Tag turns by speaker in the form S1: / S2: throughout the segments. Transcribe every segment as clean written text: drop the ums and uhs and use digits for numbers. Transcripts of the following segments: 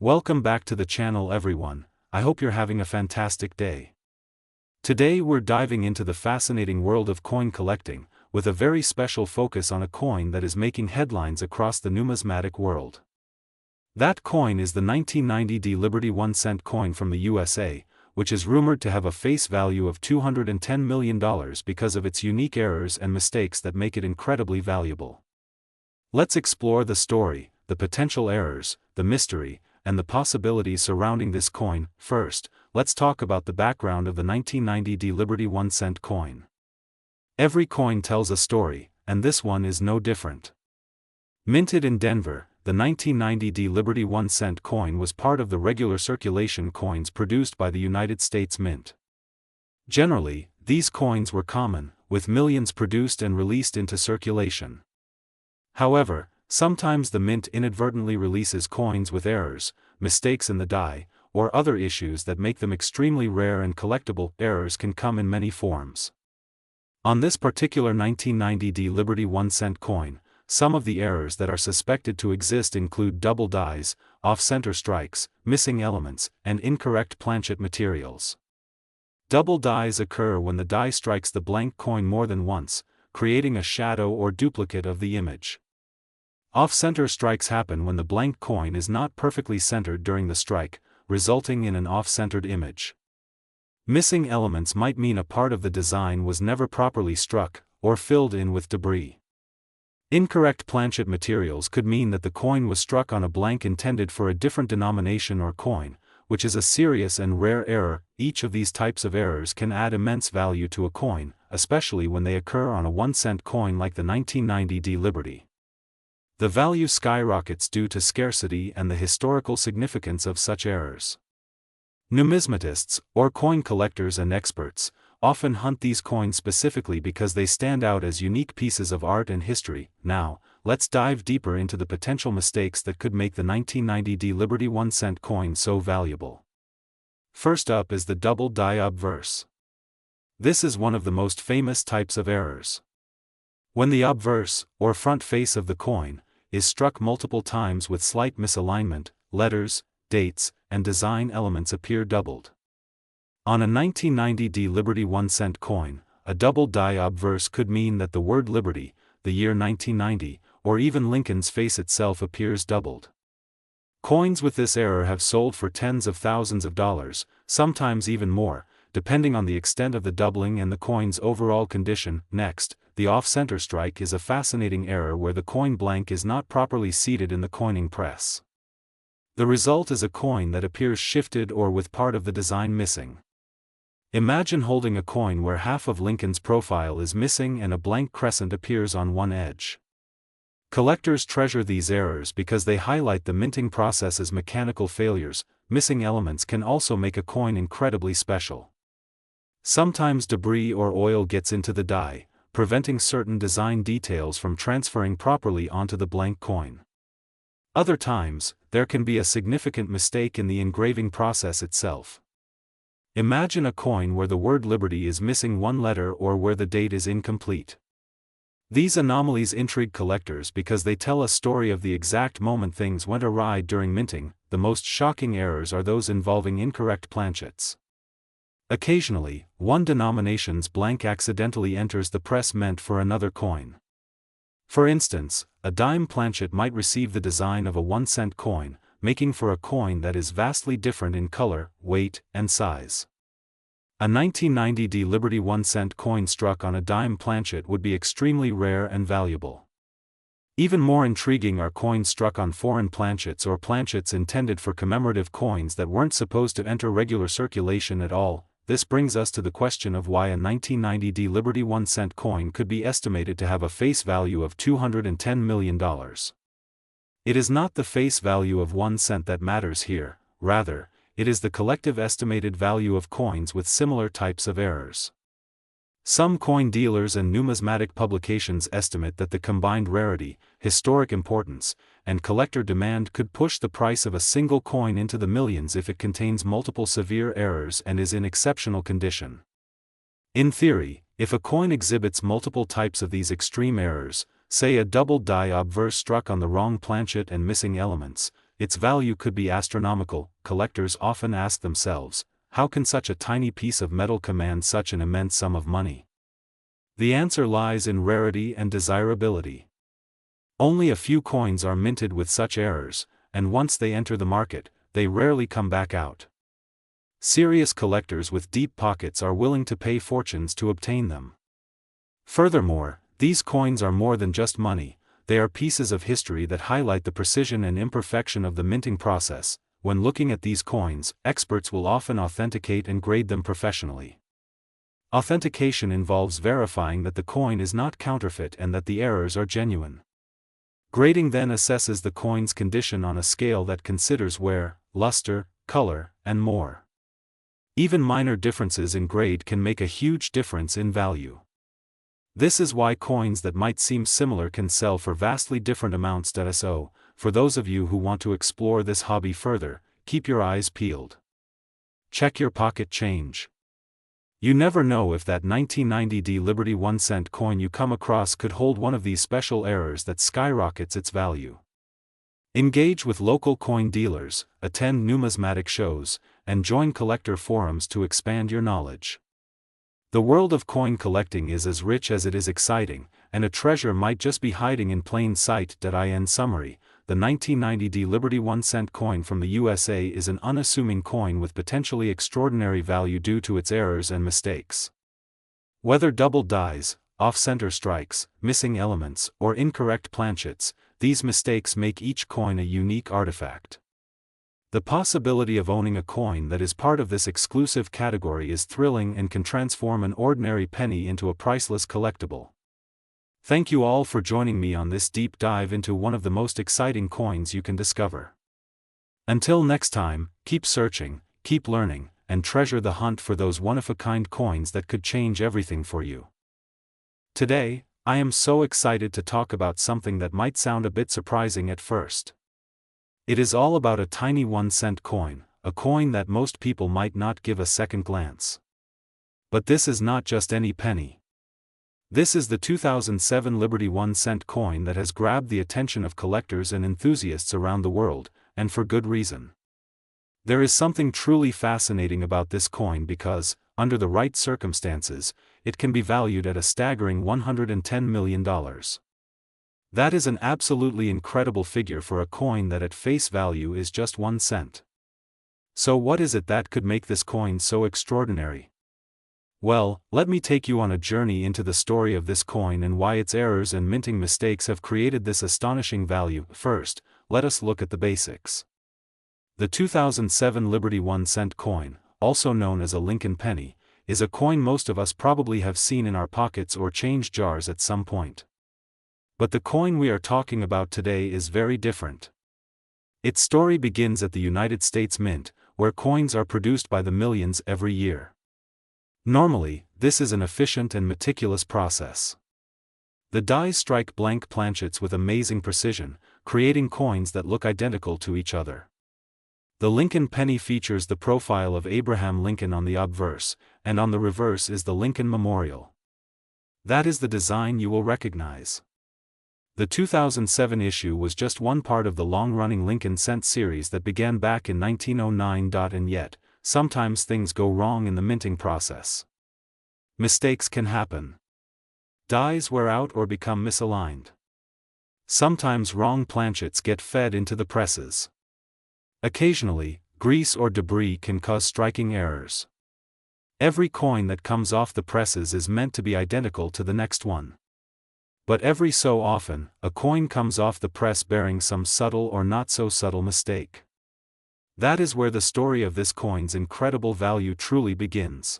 S1: Welcome back to the channel everyone, I hope you're having a fantastic day. Today we're diving into the fascinating world of coin collecting, with a very special focus on a coin that is making headlines across the numismatic world. That coin is the 1990 D Liberty 1-cent coin from the USA, which is rumored to have a face value of $210 million because of its unique errors and mistakes that make it incredibly valuable. Let's explore the story, the potential errors, the mystery, and the possibilities surrounding this coin. First, let's talk about the background of the 1990 D Liberty 1-cent coin. Every coin tells a story, and this one is no different. Minted in Denver, the 1990 D Liberty 1-cent coin was part of the regular circulation coins produced by the United States Mint. Generally, these coins were common, with millions produced and released into circulation. However, sometimes the Mint inadvertently releases coins with errors, mistakes in the die, or other issues that make them extremely rare and collectible. Errors can come in many forms. On this particular 1990 D Liberty 1-cent coin, some of the errors that are suspected to exist include double dies, off-center strikes, missing elements, and incorrect planchet materials. Double dies occur when the die strikes the blank coin more than once, creating a shadow or duplicate of the image. Off-center strikes happen when the blank coin is not perfectly centered during the strike, resulting in an off-centered image. Missing elements might mean a part of the design was never properly struck, or filled in with debris. Incorrect planchet materials could mean that the coin was struck on a blank intended for a different denomination or coin, which is a serious and rare error. Each of these types of errors can add immense value to a coin, especially when they occur on a 1-cent coin like the 1990 D Liberty. The value skyrockets due to scarcity and the historical significance of such errors. Numismatists, or coin collectors and experts, often hunt these coins specifically because they stand out as unique pieces of art and history. Now, let's dive deeper into the potential mistakes that could make the 1990 D Liberty 1-cent coin so valuable. First up is the double die obverse. This is one of the most famous types of errors. When the obverse, or front face of the coin, is struck multiple times with slight misalignment, letters, dates, and design elements appear doubled. On a 1990 D Liberty 1-cent coin, a double die obverse could mean that the word Liberty, the year 1990, or even Lincoln's face itself appears doubled. Coins with this error have sold for tens of thousands of dollars, sometimes even more, depending on the extent of the doubling and the coin's overall condition. Next, the off-center strike is a fascinating error where the coin blank is not properly seated in the coining press. The result is a coin that appears shifted or with part of the design missing. Imagine holding a coin where half of Lincoln's profile is missing and a blank crescent appears on one edge. Collectors treasure these errors because they highlight the minting process's mechanical failures. Missing elements can also make a coin incredibly special. Sometimes debris or oil gets into the die, preventing certain design details from transferring properly onto the blank coin. Other times, there can be a significant mistake in the engraving process itself. Imagine a coin where the word Liberty is missing one letter or where the date is incomplete. These anomalies intrigue collectors because they tell a story of the exact moment things went awry during minting. The most shocking errors are those involving incorrect planchets. Occasionally, one denomination's blank accidentally enters the press meant for another coin. For instance, a dime planchet might receive the design of a 1-cent coin, making for a coin that is vastly different in color, weight, and size. A 1990 D Liberty 1-cent coin struck on a dime planchet would be extremely rare and valuable. Even more intriguing are coins struck on foreign planchets or planchets intended for commemorative coins that weren't supposed to enter regular circulation at all. This brings us to the question of why a 1990 D Liberty 1-cent coin could be estimated to have a face value of $210 million. It is not the face value of 1 cent that matters here, rather, it is the collective estimated value of coins with similar types of errors. Some coin dealers and numismatic publications estimate that the combined rarity, historic importance, and collector demand could push the price of a single coin into the millions if it contains multiple severe errors and is in exceptional condition. In theory, if a coin exhibits multiple types of these extreme errors, say a double die obverse struck on the wrong planchet and missing elements, its value could be astronomical. Collectors often ask themselves, how can such a tiny piece of metal command such an immense sum of money? The answer lies in rarity and desirability. Only a few coins are minted with such errors, and once they enter the market, they rarely come back out. Serious collectors with deep pockets are willing to pay fortunes to obtain them. Furthermore, these coins are more than just money, they are pieces of history that highlight the precision and imperfection of the minting process. When looking at these coins, experts will often authenticate and grade them professionally. Authentication involves verifying that the coin is not counterfeit and that the errors are genuine. Grading then assesses the coin's condition on a scale that considers wear, luster, color, and more. Even minor differences in grade can make a huge difference in value. This is why coins that might seem similar can sell for vastly different amounts. So, for those of you who want to explore this hobby further, keep your eyes peeled. Check your pocket change. You never know if that 1990 Liberty 1-cent coin you come across could hold one of these special errors that skyrockets its value. Engage with local coin dealers, attend numismatic shows, and join collector forums to expand your knowledge. The world of coin collecting is as rich as it is exciting, and a treasure might just be hiding in plain sight. In summary, the 1990 Liberty 1-cent coin from the USA is an unassuming coin with potentially extraordinary value due to its errors and mistakes. Whether double dies, off-center strikes, missing elements, or incorrect planchets, these mistakes make each coin a unique artifact. The possibility of owning a coin that is part of this exclusive category is thrilling and can transform an ordinary penny into a priceless collectible. Thank you all for joining me on this deep dive into one of the most exciting coins you can discover. Until next time, keep searching, keep learning, and treasure the hunt for those one-of-a-kind coins that could change everything for you. Today, I am so excited to talk about something that might sound a bit surprising at first. It is all about a tiny 1-cent coin, a coin that most people might not give a second glance. But this is not just any penny. This is the 2007 Liberty 1-cent coin that has grabbed the attention of collectors and enthusiasts around the world, and for good reason. There is something truly fascinating about this coin because, under the right circumstances, it can be valued at a staggering $110 million. That is an absolutely incredible figure for a coin that at face value is just 1 cent. So what is it that could make this coin so extraordinary? Well, let me take you on a journey into the story of this coin and why its errors and minting mistakes have created this astonishing value. First, let us look at the basics. The 2007 Liberty 1-cent coin, also known as a Lincoln penny, is a coin most of us probably have seen in our pockets or change jars at some point. But the coin we are talking about today is very different. Its story begins at the United States Mint, where coins are produced by the millions every year. Normally, this is an efficient and meticulous process. The dies strike blank planchets with amazing precision, creating coins that look identical to each other. The Lincoln penny features the profile of Abraham Lincoln on the obverse, and on the reverse is the Lincoln Memorial. That is the design you will recognize. The 2007 issue was just one part of the long-running Lincoln cent series that began back in 1909. And yet, sometimes things go wrong in the minting process. Mistakes can happen. Dies wear out or become misaligned. Sometimes wrong planchets get fed into the presses. Occasionally, grease or debris can cause striking errors. Every coin that comes off the presses is meant to be identical to the next one. But every so often, a coin comes off the press bearing some subtle or not so subtle mistake. That is where the story of this coin's incredible value truly begins.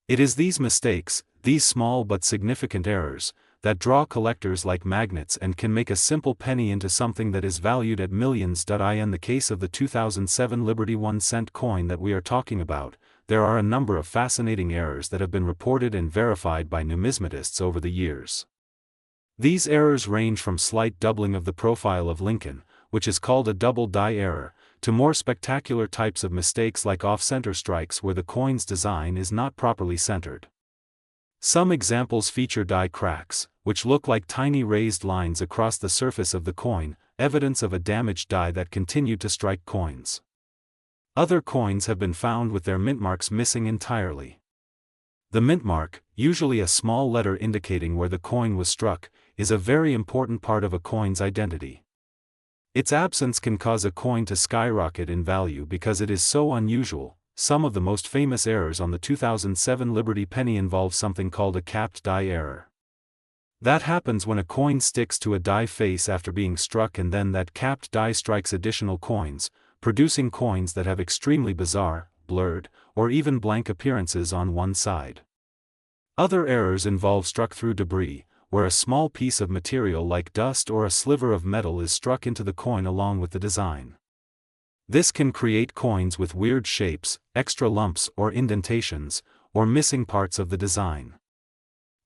S1: It is these mistakes, these small but significant errors, that draw collectors like magnets and can make a simple penny into something that is valued at millions. In the case of the 2007 Liberty 1-cent coin that we are talking about, there are a number of fascinating errors that have been reported and verified by numismatists over the years. These errors range from slight doubling of the profile of Lincoln, which is called a double die error, to more spectacular types of mistakes like off-center strikes where the coin's design is not properly centered. Some examples feature die cracks, which look like tiny raised lines across the surface of the coin, evidence of a damaged die that continued to strike coins. Other coins have been found with their mint marks missing entirely. The mint mark, usually a small letter indicating where the coin was struck, is a very important part of a coin's identity. Its absence can cause a coin to skyrocket in value because it is so unusual. Some of the most famous errors on the 2007 Liberty penny involve something called a capped die error. That happens when a coin sticks to a die face after being struck and then that capped die strikes additional coins, producing coins that have extremely bizarre, blurred, or even blank appearances on one side. Other errors involve struck-through debris, where a small piece of material like dust or a sliver of metal is struck into the coin along with the design. This can create coins with weird shapes, extra lumps or indentations, or missing parts of the design.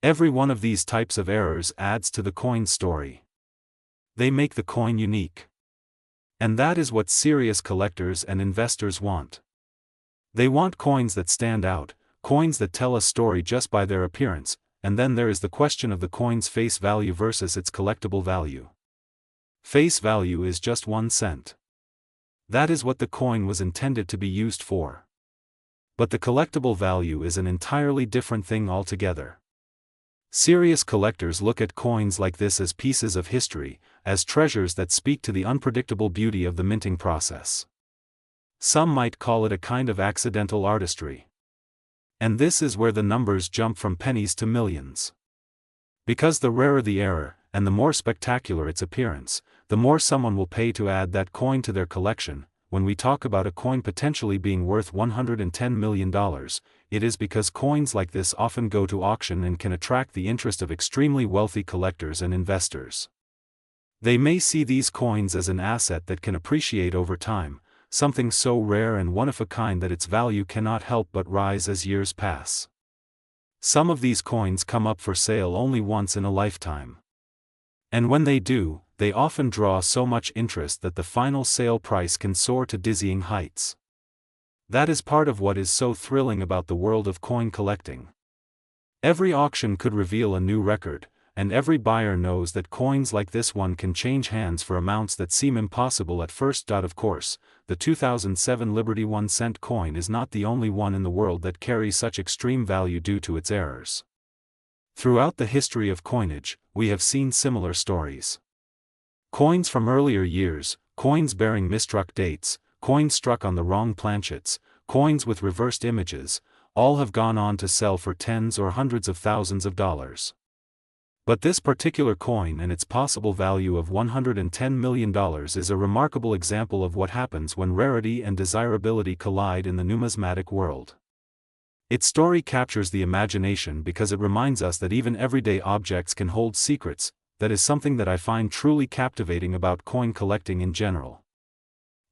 S1: Every one of these types of errors adds to the coin's story. They make the coin unique. And that is what serious collectors and investors want. They want coins that stand out, coins that tell a story just by their appearance, and then there is the question of the coin's face value versus its collectible value. Face value is just 1 cent. That is what the coin was intended to be used for. But the collectible value is an entirely different thing altogether. Serious collectors look at coins like this as pieces of history, as treasures that speak to the unpredictable beauty of the minting process. Some might call it a kind of accidental artistry. And this is where the numbers jump from pennies to millions. Because the rarer the error, and the more spectacular its appearance, the more someone will pay to add that coin to their collection. When we talk about a coin potentially being worth $110 million, it is because coins like this often go to auction and can attract the interest of extremely wealthy collectors and investors. They may see these coins as an asset that can appreciate over time, something so rare and one-of-a-kind that its value cannot help but rise as years pass. Some of these coins come up for sale only once in a lifetime. And when they do, they often draw so much interest that the final sale price can soar to dizzying heights. That is part of what is so thrilling about the world of coin collecting. Every auction could reveal a new record, and every buyer knows that coins like this one can change hands for amounts that seem impossible at first. Of course, the 2007 Liberty 1 cent coin is not the only one in the world that carries such extreme value due to its errors. Throughout the history of coinage, we have seen similar stories. Coins from earlier years, coins bearing mistruck dates, coins struck on the wrong planchets, coins with reversed images, all have gone on to sell for tens or hundreds of thousands of dollars. But this particular coin and its possible value of $110 million is a remarkable example of what happens when rarity and desirability collide in the numismatic world. Its story captures the imagination because it reminds us that even everyday objects can hold secrets. That is something that I find truly captivating about coin collecting in general.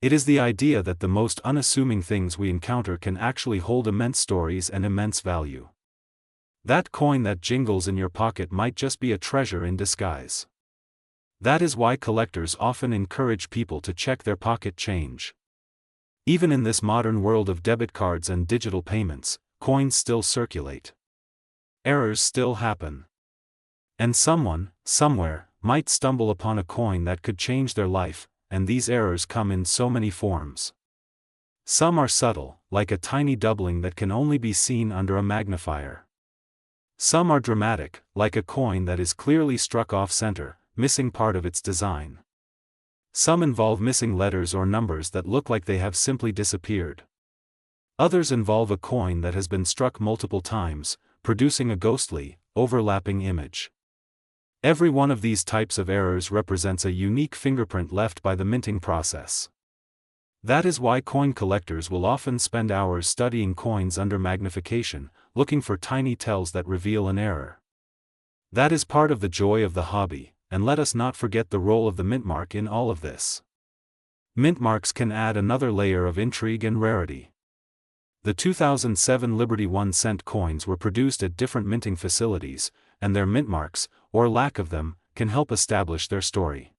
S1: It is the idea that the most unassuming things we encounter can actually hold immense stories and immense value. That coin that jingles in your pocket might just be a treasure in disguise. That is why collectors often encourage people to check their pocket change. Even in this modern world of debit cards and digital payments, coins still circulate. Errors still happen. And someone, somewhere, might stumble upon a coin that could change their life, and these errors come in so many forms. Some are subtle, like a tiny doubling that can only be seen under a magnifier. Some are dramatic, like a coin that is clearly struck off-center, missing part of its design. Some involve missing letters or numbers that look like they have simply disappeared. Others involve a coin that has been struck multiple times, producing a ghostly, overlapping image. Every one of these types of errors represents a unique fingerprint left by the minting process. That is why coin collectors will often spend hours studying coins under magnification, looking for tiny tells that reveal an error. That is part of the joy of the hobby, and let us not forget the role of the mint mark in all of this. Mint marks can add another layer of intrigue and rarity. The 2007 Liberty 1 cent coins were produced at different minting facilities, and their mint marks, or lack of them, can help establish their story.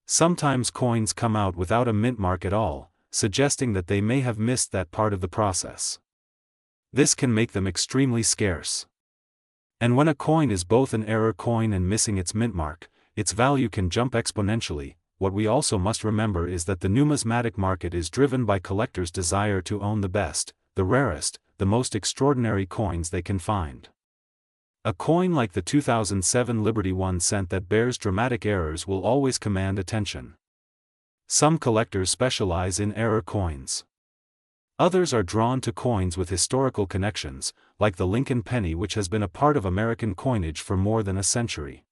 S1: Sometimes coins come out without a mint mark at all, suggesting that they may have missed that part of the process. This can make them extremely scarce. And when a coin is both an error coin and missing its mint mark, its value can jump exponentially. what we also must remember is that the numismatic market is driven by collectors' desire to own the best, the rarest, the most extraordinary coins they can find. A coin like the 2007 Liberty 1 cent that bears dramatic errors will always command attention. Some collectors specialize in error coins. Others are drawn to coins with historical connections, like the Lincoln penny, which has been a part of American coinage for more than a century.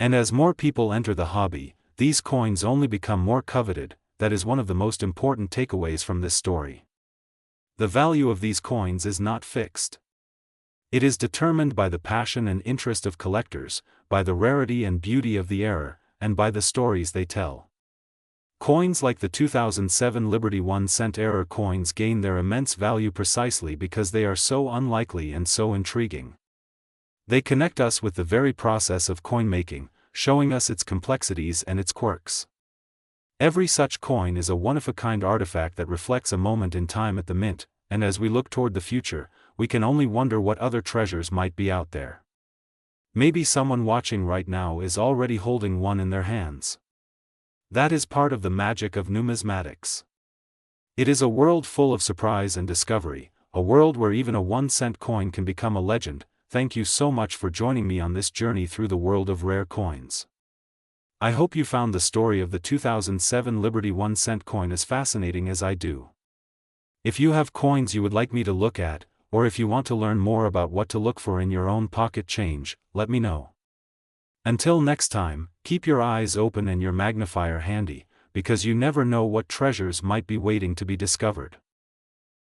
S1: And as more people enter the hobby, these coins only become more coveted. That is one of the most important takeaways from this story. The value of these coins is not fixed. It is determined by the passion and interest of collectors, by the rarity and beauty of the error, and by the stories they tell. Coins like the 2007 Liberty 1 cent error coins gain their immense value precisely because they are so unlikely and so intriguing. They connect us with the very process of coin making, showing us its complexities and its quirks. Every such coin is a one-of-a-kind artifact that reflects a moment in time at the mint, and as we look toward the future, we can only wonder what other treasures might be out there. Maybe someone watching right now is already holding one in their hands. That is part of the magic of numismatics. It is a world full of surprise and discovery, a world where even a 1-cent coin can become a legend. Thank you so much for joining me on this journey through the world of rare coins. I hope you found the story of the 2007 Liberty 1 cent coin as fascinating as I do. If you have coins you would like me to look at, or if you want to learn more about what to look for in your own pocket change, let me know. Until next time, keep your eyes open and your magnifier handy, because you never know what treasures might be waiting to be discovered.